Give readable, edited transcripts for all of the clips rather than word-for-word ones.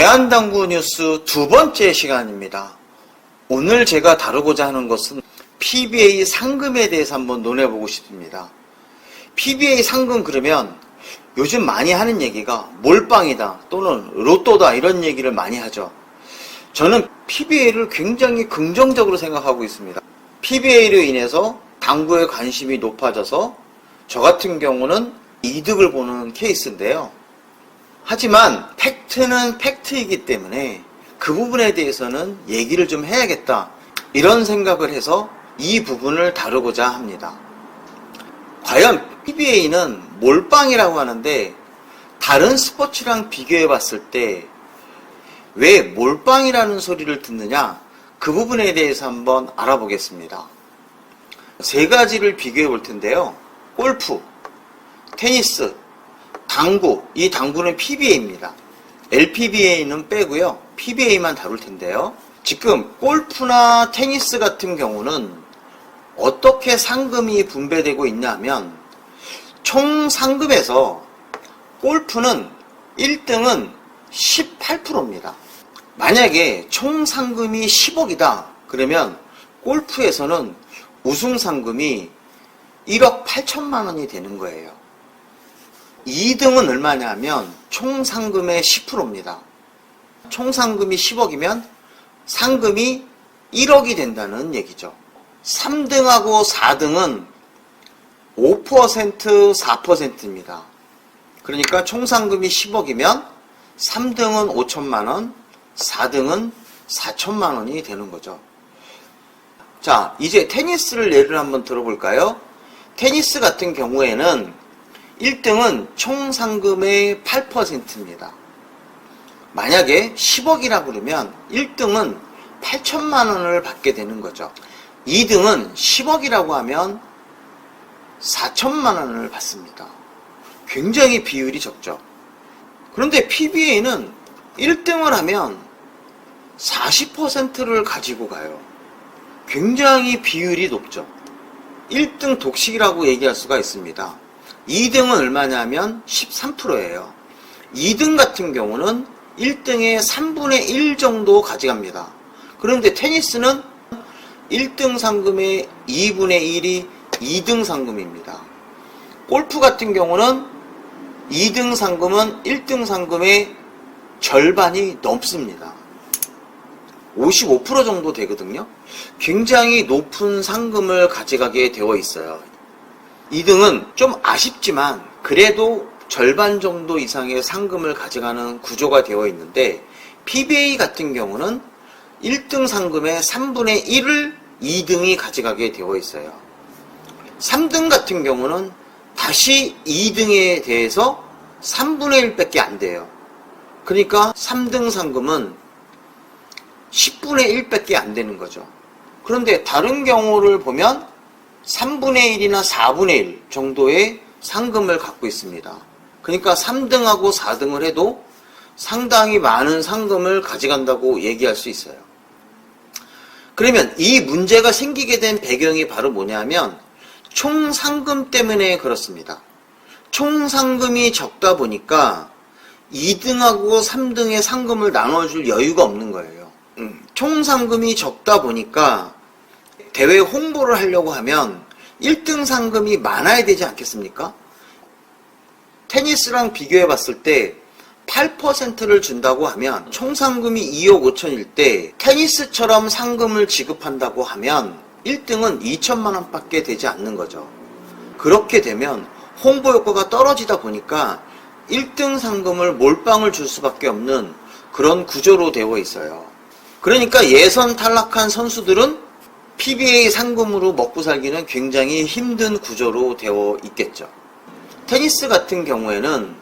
대한당구 뉴스 두 번째 시간입니다. 오늘 제가 다루고자 하는 것은 PBA 상금에 대해서 한번 논해보고 싶습니다. PBA 상금 그러면 요즘 많이 하는 얘기가 몰빵이다 또는 로또다 이런 얘기를 많이 하죠. 저는 PBA를 굉장히 긍정적으로 생각하고 있습니다. PBA로 인해서 당구에 관심이 높아져서 저 같은 경우는 이득을 보는 케이스인데요. 하지만 팩트는 팩트이기 때문에 그 부분에 대해서는 얘기를 좀 해야겠다 이런 생각을 해서 이 부분을 다루고자 합니다. 과연 PBA는 몰빵이라고 하는데 다른 스포츠랑 비교해 봤을 때 왜 몰빵이라는 소리를 듣느냐, 그 부분에 대해서 한번 알아보겠습니다. 세 가지를 비교해 볼 텐데요. 골프, 테니스, 당구. 이 당구는 PBA입니다. LPBA는 빼고요. PBA만 다룰 텐데요. 지금 골프나 테니스 같은 경우는 어떻게 상금이 분배되고 있냐 하면 총 상금에서 골프는 1등은 18%입니다. 만약에 총 상금이 10억이다 그러면 골프에서는 우승 상금이 1억 8천만 원이 되는 거예요. 2등은 얼마냐 하면 총 상금의 10%입니다. 총 상금이 10억이면 상금이 1억이 된다는 얘기죠. 3등하고 4등은 5%, 4%입니다. 그러니까 총 상금이 10억이면 3등은 5천만 원, 4등은 4천만 원이 되는 거죠. 자, 이제 테니스를 예를 한번 들어볼까요? 테니스 같은 경우에는 1등은 총 상금의 8%입니다. 만약에 10억이라 그러면 1등은 8천만 원을 받게 되는 거죠. 2등은 10억이라고 하면 4천만 원을 받습니다. 굉장히 비율이 적죠. 그런데 PBA는 1등을 하면 40%를 가지고 가요. 굉장히 비율이 높죠. 1등 독식이라고 얘기할 수가 있습니다. 2등은 얼마냐면 13%예요. 2등 같은 경우는 1등의 3분의 1 정도 가져갑니다. 그런데 테니스는 1등 상금의 2분의 1이 2등 상금입니다. 골프 같은 경우는 2등 상금은 1등 상금의 절반이 넘습니다. 55% 정도 되거든요. 굉장히 높은 상금을 가져가게 되어 있어요. 2등은 좀 아쉽지만 그래도 절반 정도 이상의 상금을 가져가는 구조가 되어 있는데 PBA 같은 경우는 1등 상금의 3분의 1을 2등이 가져가게 되어 있어요. 3등 같은 경우는 다시 2등에 대해서 3분의 1밖에 안 돼요. 그러니까 3등 상금은 10분의 1밖에 안 되는 거죠. 그런데 다른 경우를 보면 3분의 1이나 4분의 1 정도의 상금을 갖고 있습니다. 그러니까 3등하고 4등을 해도 상당히 많은 상금을 가져간다고 얘기할 수 있어요. 그러면 이 문제가 생기게 된 배경이 바로 뭐냐면 총 상금 때문에 그렇습니다. 총 상금이 적다 보니까 2등하고 3등의 상금을 나눠줄 여유가 없는 거예요. 총 상금이 적다 보니까 대회 홍보를 하려고 하면 1등 상금이 많아야 되지 않겠습니까? 테니스랑 비교해 봤을 때 8%를 준다고 하면 총 상금이 2억 5천일 때 테니스처럼 상금을 지급한다고 하면 1등은 2천만 원밖에 되지 않는 거죠. 그렇게 되면 홍보 효과가 떨어지다 보니까 1등 상금을 몰빵을 줄 수밖에 없는 그런 구조로 되어 있어요. 그러니까 예선 탈락한 선수들은 PBA 상금으로 먹고 살기는 굉장히 힘든 구조로 되어 있겠죠. 테니스 같은 경우에는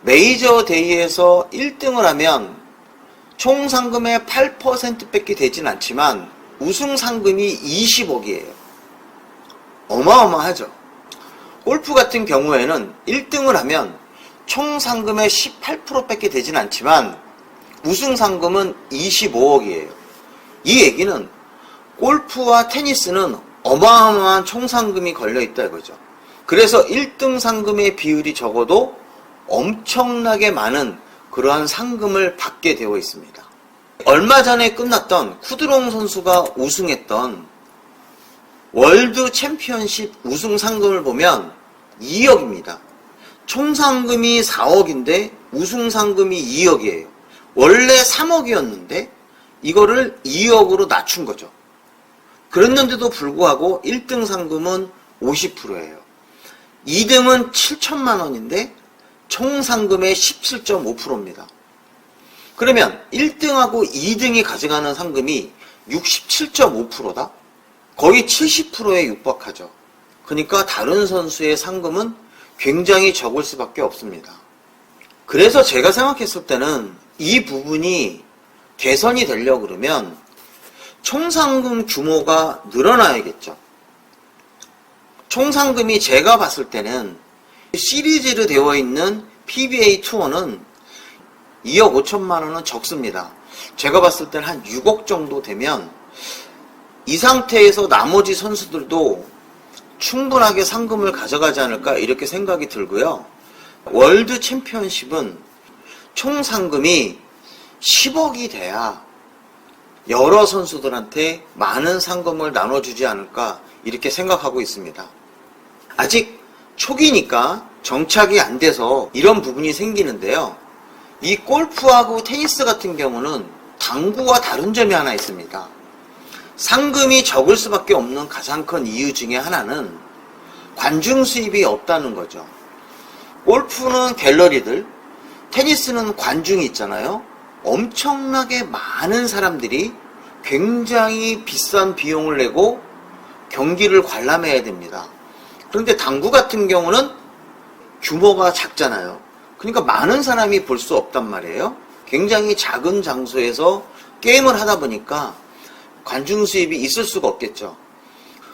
메이저 대회에서 1등을 하면 총 상금의 8%밖에 되진 않지만 우승 상금이 20억이에요. 어마어마하죠. 골프 같은 경우에는 1등을 하면 총 상금의 18%밖에 되진 않지만 우승 상금은 25억이에요. 이 얘기는 골프와 테니스는 어마어마한 총 상금이 걸려있다 이거죠. 그래서 1등 상금의 비율이 적어도 엄청나게 많은 그러한 상금을 받게 되어 있습니다. 얼마 전에 끝났던 쿠드롱 선수가 우승했던 월드 챔피언십 우승 상금을 보면 2억입니다. 총 상금이 4억인데 우승 상금이 2억이에요. 원래 3억이었는데 이거를 2억으로 낮춘 거죠. 그랬는데도 불구하고 1등 상금은 50%예요. 2등은 7천만 원인데 총 상금의 17.5%입니다. 그러면 1등하고 2등이 가져가는 상금이 67.5%다? 거의 70%에 육박하죠. 그러니까 다른 선수의 상금은 굉장히 적을 수밖에 없습니다. 그래서 제가 생각했을 때는 이 부분이 개선이 되려고 그러면 총상금 규모가 늘어나야겠죠. 총상금이 제가 봤을 때는 시리즈로 되어 있는 PBA 투어는 2억 5천만 원은 적습니다. 제가 봤을 때는 한 6억 정도 되면 이 상태에서 나머지 선수들도 충분하게 상금을 가져가지 않을까 이렇게 생각이 들고요. 월드 챔피언십은 총 상금이 10억이 돼야 여러 선수들한테 많은 상금을 나눠주지 않을까 이렇게 생각하고 있습니다. 아직 초기니까 정착이 안 돼서 이런 부분이 생기는데요. 이 골프하고 테니스 같은 경우는 당구와 다른 점이 하나 있습니다. 상금이 적을 수밖에 없는 가장 큰 이유 중에 하나는 관중 수입이 없다는 거죠. 골프는 갤러리들, 테니스는 관중이 있잖아요. 엄청나게 많은 사람들이 굉장히 비싼 비용을 내고 경기를 관람해야 됩니다. 그런데 당구 같은 경우는 규모가 작잖아요. 그러니까 많은 사람이 볼 수 없단 말이에요. 굉장히 작은 장소에서 게임을 하다 보니까 관중 수입이 있을 수가 없겠죠.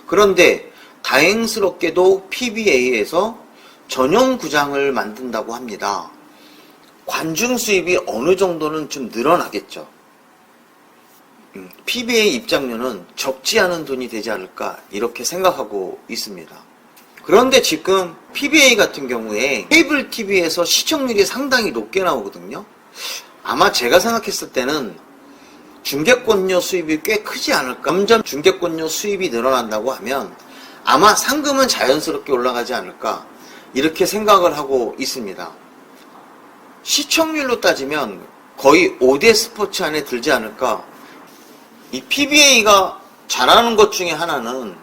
그런데 다행스럽게도 PBA에서 전용 구장을 만든다고 합니다. 관중 수입이 어느 정도는 좀 늘어나겠죠. PBA 입장료는 적지 않은 돈이 되지 않을까 이렇게 생각하고 있습니다. 그런데 지금 PBA 같은 경우에 케이블 TV에서 시청률이 상당히 높게 나오거든요. 아마 제가 생각했을 때는 중계권료 수입이 꽤 크지 않을까. 점점 중계권료 수입이 늘어난다고 하면 아마 상금은 자연스럽게 올라가지 않을까 이렇게 생각을 하고 있습니다. 시청률로 따지면 거의 5대 스포츠 안에 들지 않을까. 이 PBA가 잘하는 것 중에 하나는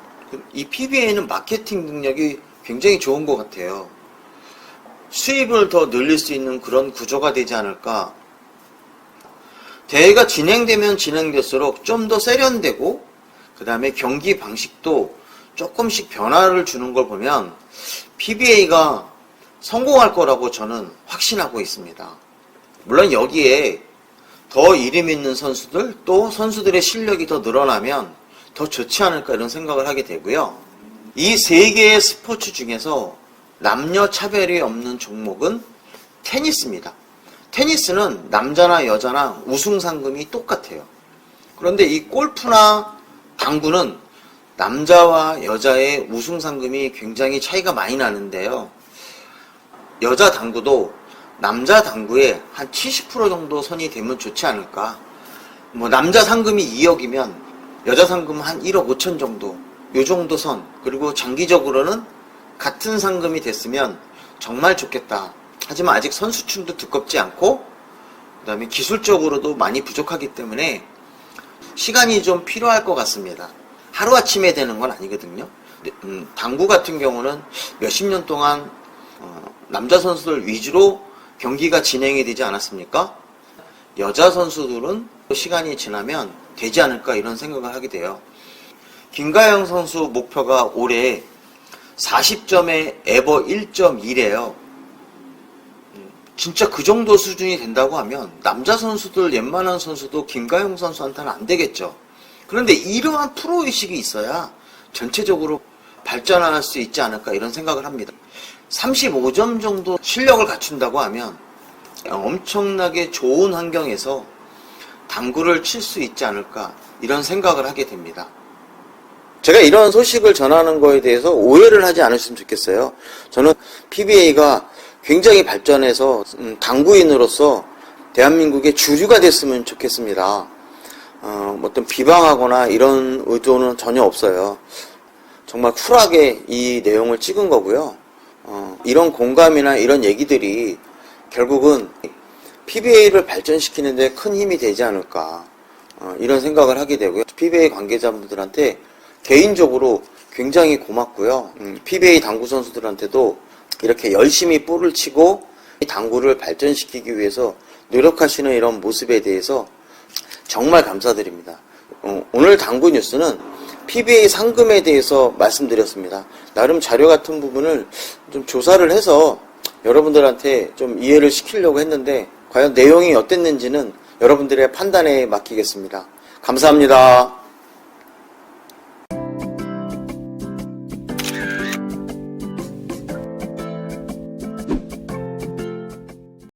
이 PBA는 마케팅 능력이 굉장히 좋은 것 같아요. 수입을 더 늘릴 수 있는 그런 구조가 되지 않을까. 대회가 진행되면 진행될수록 좀 더 세련되고 그 다음에 경기 방식도 조금씩 변화를 주는 걸 보면 PBA가 성공할 거라고 저는 확신하고 있습니다. 물론 여기에 더 이름 있는 선수들 또 선수들의 실력이 더 늘어나면 더 좋지 않을까 이런 생각을 하게 되고요. 이 세 개의 스포츠 중에서 남녀 차별이 없는 종목은 테니스입니다. 테니스는 남자나 여자나 우승 상금이 똑같아요. 그런데 이 골프나 당구는 남자와 여자의 우승 상금이 굉장히 차이가 많이 나는데요. 여자 당구도 남자 당구에 한 70% 정도 선이 되면 좋지 않을까. 남자 상금이 2억이면 여자 상금은 한 1억 5천 정도, 요 정도 선. 그리고 장기적으로는 같은 상금이 됐으면 정말 좋겠다. 하지만 아직 선수층도 두껍지 않고 그 다음에 기술적으로도 많이 부족하기 때문에 시간이 좀 필요할 것 같습니다. 하루아침에 되는 건 아니거든요. 당구 같은 경우는 몇십 년 동안 남자 선수들 위주로 경기가 진행이 되지 않았습니까? 여자 선수들은 시간이 지나면 되지 않을까 이런 생각을 하게 돼요. 김가영 선수 목표가 올해 40점에 에버 1.1이에요. 진짜 그 정도 수준이 된다고 하면 남자 선수들 웬만한 선수도 김가영 선수한테는 안 되겠죠. 그런데 이러한 프로의식이 있어야 전체적으로 발전할 수 있지 않을까 이런 생각을 합니다. 35점 정도 실력을 갖춘다고 하면 엄청나게 좋은 환경에서 당구를 칠 수 있지 않을까 이런 생각을 하게 됩니다. 제가 이런 소식을 전하는 거에 대해서 오해를 하지 않으셨으면 좋겠어요. 저는 PBA가 굉장히 발전해서 당구인으로서 대한민국의 주류가 됐으면 좋겠습니다. 어떤 비방하거나 이런 의도는 전혀 없어요. 정말 쿨하게 이 내용을 찍은 거고요. 이런 공감이나 이런 얘기들이 결국은 PBA를 발전시키는 데 큰 힘이 되지 않을까, 이런 생각을 하게 되고요. PBA 관계자분들한테 개인적으로 굉장히 고맙고요. PBA 당구 선수들한테도 이렇게 열심히 볼을 치고 이 당구를 발전시키기 위해서 노력하시는 이런 모습에 대해서 정말 감사드립니다. 오늘 당구 뉴스는 PBA 상금에 대해서 말씀드렸습니다. 나름 자료 같은 부분을 좀 조사를 해서 여러분들한테 좀 이해를 시키려고 했는데 과연 내용이 어땠는지는 여러분들의 판단에 맡기겠습니다. 감사합니다.